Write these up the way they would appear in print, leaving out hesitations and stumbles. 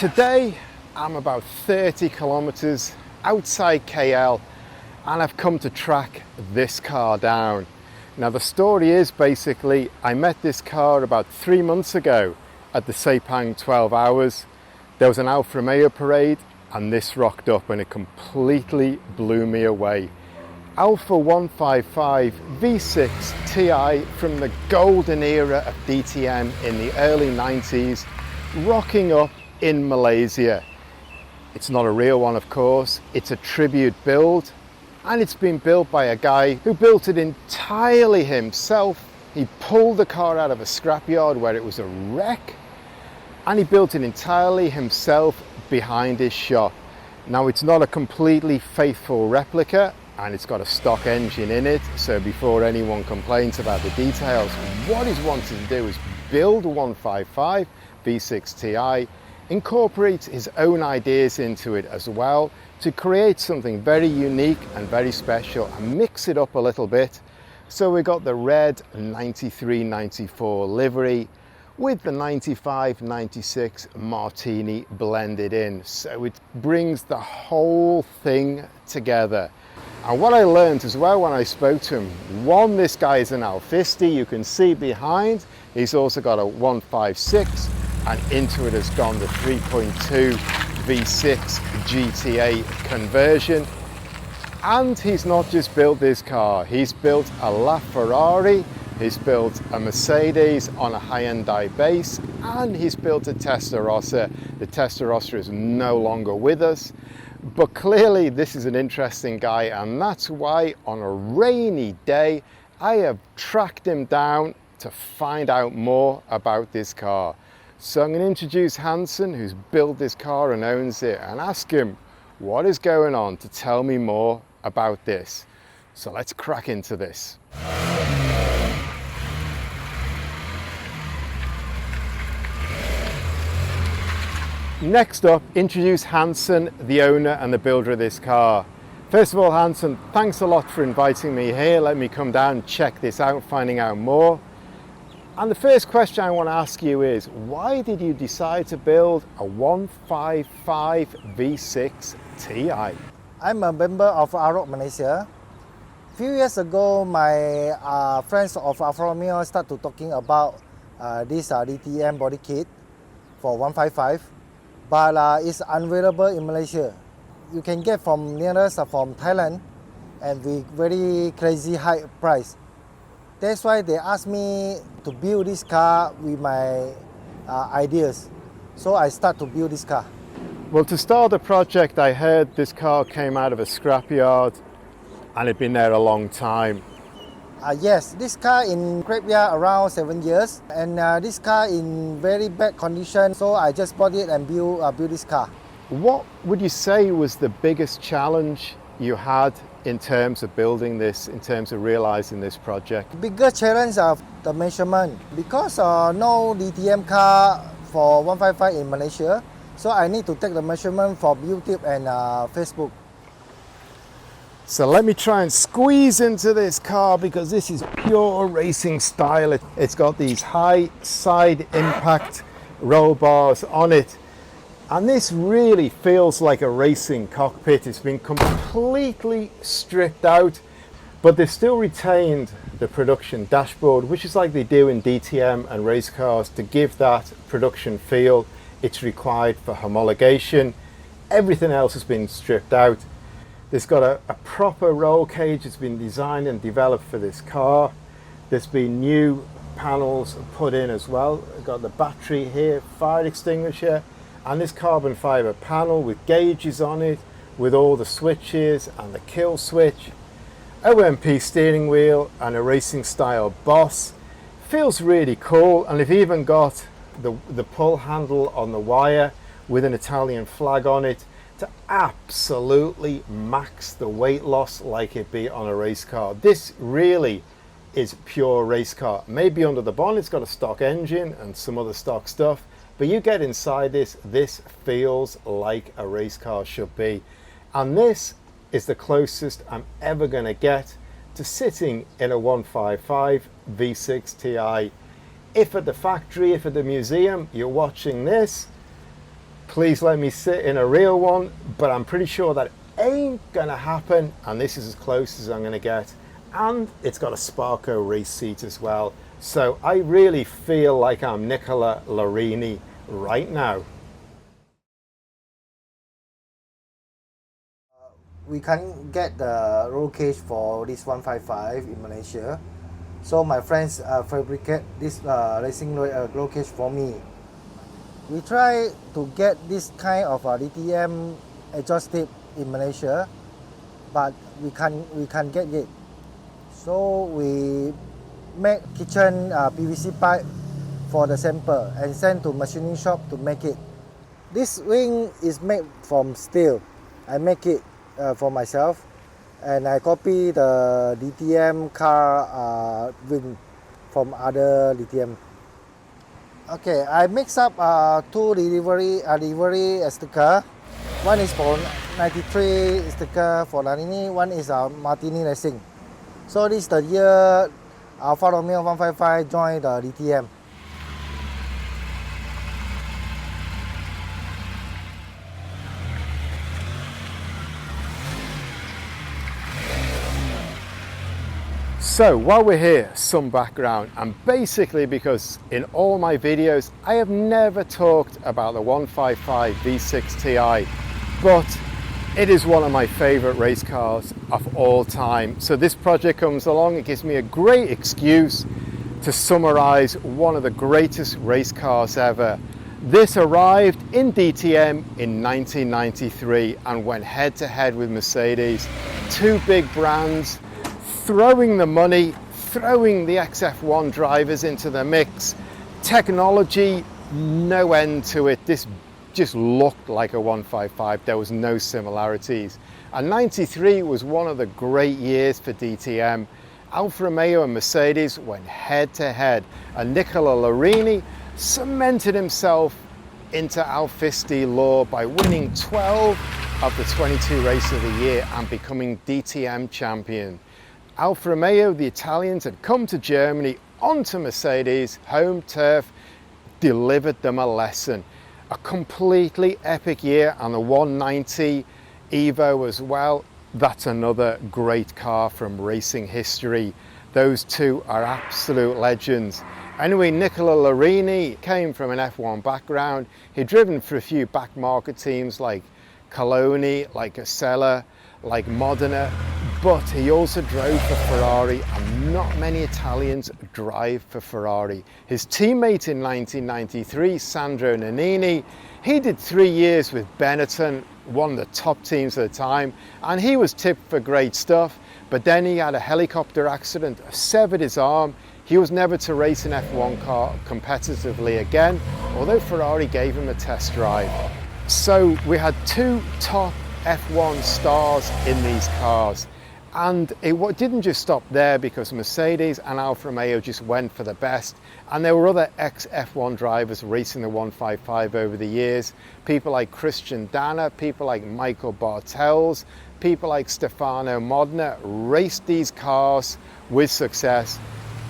Today I'm about 30 kilometers outside KL and I've come to track this car down. Now the story is basically I met this car about 3 months ago at the Sepang 12 Hours. There was an Alfa Romeo parade and this rocked up and it completely blew me away. Alfa 155 V6 Ti from the golden era of DTM in the early 90s, rocking up in Malaysia. It's not a real one, of course, it's a tribute build, and it's been built by a guy who built it entirely himself. He pulled the car out of a scrapyard where it was a wreck, and he built it entirely himself behind his shop. Now it's not a completely faithful replica, and it's got a stock engine in it, so before anyone complains about the details, what he's wanted to do is build a 155 V6 Ti, incorporate his own ideas into it as well to create something very unique and very special and mix it up a little bit. So we got the red 93-94 livery with the 95-96 Martini blended in, so it brings the whole thing together. And what I learned as well when I spoke to him, one, this guy is an Alfisti, you can see behind, he's also got a 156, and into it has gone the 3.2 V6 GTA conversion. And he's not just built this car, he's built a LaFerrari, he's built a Mercedes on a Hyundai base, and he's built a Testarossa. The Testarossa is no longer with us, but clearly this is an interesting guy, and that's why on a rainy day I have tracked him down to find out more about this car. So I'm going to introduce Hansen, who's built this car and owns it, and ask him what is going on to tell me more about this. So let's crack into this. Next up, introduce Hansen, the owner and the builder of this car. First of all, Hansen, thanks a lot for inviting me here. Let me come down and check this out, finding out more. And the first question I want to ask you is, why did you decide to build a 155 V6 Ti? I'm a member of AROC Malaysia. A few years ago, my friends of Alfa Romeo started talking about this DTM body kit for 155, but it's unavailable in Malaysia. You can get from nearest from Thailand and with very crazy high price. That's why they asked me to build this car with my ideas. So I start to build this car. Well, to start the project, I heard this car came out of a scrapyard and had been there a long time. Yes, this car in scrapyard around 7 years, and this car in very bad condition. So I just bought it and build this car. What would you say was the biggest challenge you had in terms of building this, in terms of realizing this project? Biggest challenge of the measurement, because no DTM car for 155 in Malaysia, so I need to take the measurement for YouTube and Facebook. So let me try and squeeze into this car because this is pure racing style. It's got these high side impact roll bars on it. And this really feels like a racing cockpit. It's been completely stripped out, but they've still retained the production dashboard, which is like they do in DTM and race cars, to give that production feel. It's required for homologation. Everything else has been stripped out. It's got a proper roll cage. It's been designed and developed for this car. There's been new panels put in as well. We've got the battery here, fire extinguisher, and this carbon fiber panel with gauges on it, with all the switches and the kill switch, OMP steering wheel and a racing style boss. Feels really cool, and they've even got the pull handle on the wire with an Italian flag on it to absolutely max the weight loss like it be on a race car. This really is pure race car. Maybe under the bonnet it's got a stock engine and some other stock stuff, but you get inside this feels like a race car should be. And this is the closest I'm ever going to get to sitting in a 155 V6 Ti. If at the factory, if at the museum, you're watching this, Please let me sit in a real one, but I'm pretty sure that ain't gonna happen, and this is as close as I'm gonna get. And it's got a Sparco race seat as well. So I really feel like I'm Nicola Larini right now. We can't get the roll cage for this 155 in Malaysia. So my friends fabricate this racing roll cage for me. We try to get this kind of DTM exhaust tip in Malaysia, but we can't get it. So we make kitchen PVC pipe for the sample and send to machining shop to make it. This wing is made from steel. I make it for myself, and I copy the DTM car wing from other DTM. Okay, I mix up two delivery sticker. One is for 93 sticker for Larini, one is Martini Racing. So this is the year Alfa Romeo 155 joined the DTM. So while we're here, some background, and basically because in all my videos I have never talked about the 155 V6 Ti, but it is one of my favorite race cars of all time. So this project comes along, it gives me a great excuse to summarize one of the greatest race cars ever. This arrived in DTM in 1993 and went head to head with Mercedes, two big brands, throwing the money, throwing the XF1 drivers into the mix. Technology, no end to it. This just looked like a 155. There was no similarities. And 93 was one of the great years for DTM. Alfa Romeo and Mercedes went head to head, and Nicola Larini cemented himself into Alfisti law by winning 12 of the 22 races of the year and becoming DTM champion. Alfa Romeo, the Italians, had come to Germany onto Mercedes home turf, delivered them a lesson. A completely epic year, and the 190 Evo as well. That's another great car from racing history. Those two are absolute legends. Anyway, Nicola Larini came from an F1 background. He'd driven for a few back market teams like Coloni, like Acela, like Modena, but he also drove for Ferrari, and not many Italians drive for Ferrari. His teammate in 1993, Sandro Nannini, he did 3 years with Benetton, one of the top teams at the time, and he was tipped for great stuff, but then he had a helicopter accident, severed his arm. He was never to race an F1 car competitively again, although Ferrari gave him a test drive. So we had two top F1 stars in these cars, and it didn't just stop there, because Mercedes and Alfa Romeo just went for the best, and there were other ex-F1 drivers racing the 155 over the years. People like Christian Danner, people like Michael Bartels, people like Stefano Modena raced these cars with success.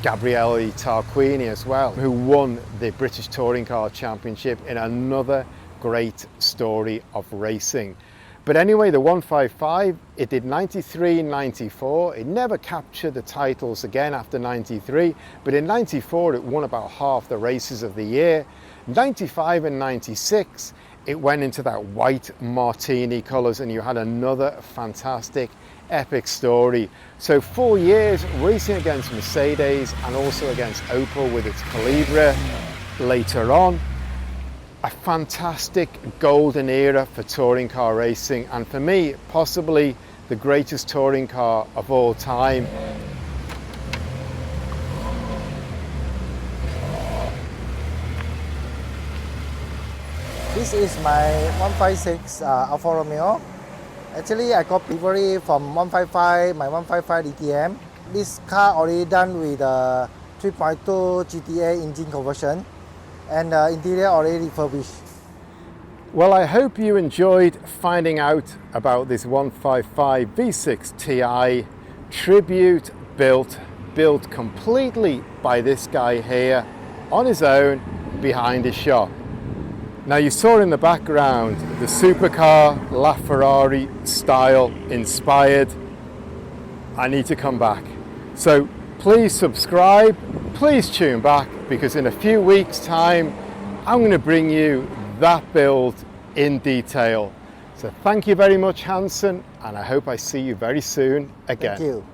Gabriele Tarquini as well, who won the British Touring Car Championship in another great story of racing. But anyway, the 155, it did 93, 94. It never captured the titles again after 93, but in 94 it won about half the races of the year. 95 and 96, it went into that white martini colours, and you had another fantastic epic story. So 4 years racing against Mercedes and also against Opel with its Calibra later on. A fantastic golden era for touring car racing, and for me, possibly the greatest touring car of all time. This is my 156 Alfa Romeo. Actually, I got delivery from 155, my 155 DTM. This car already done with a 3.2 GTA engine conversion, and interior already refurbished. Well, I hope you enjoyed finding out about this 155 V6 Ti tribute built completely by this guy here on his own behind his shop. Now you saw in the background the supercar LaFerrari style inspired. I need to come back. So please subscribe, please tune back, because in a few weeks time I'm going to bring you that build in detail. So thank you very much, Hansen, and I hope I see you very soon again. Thank you.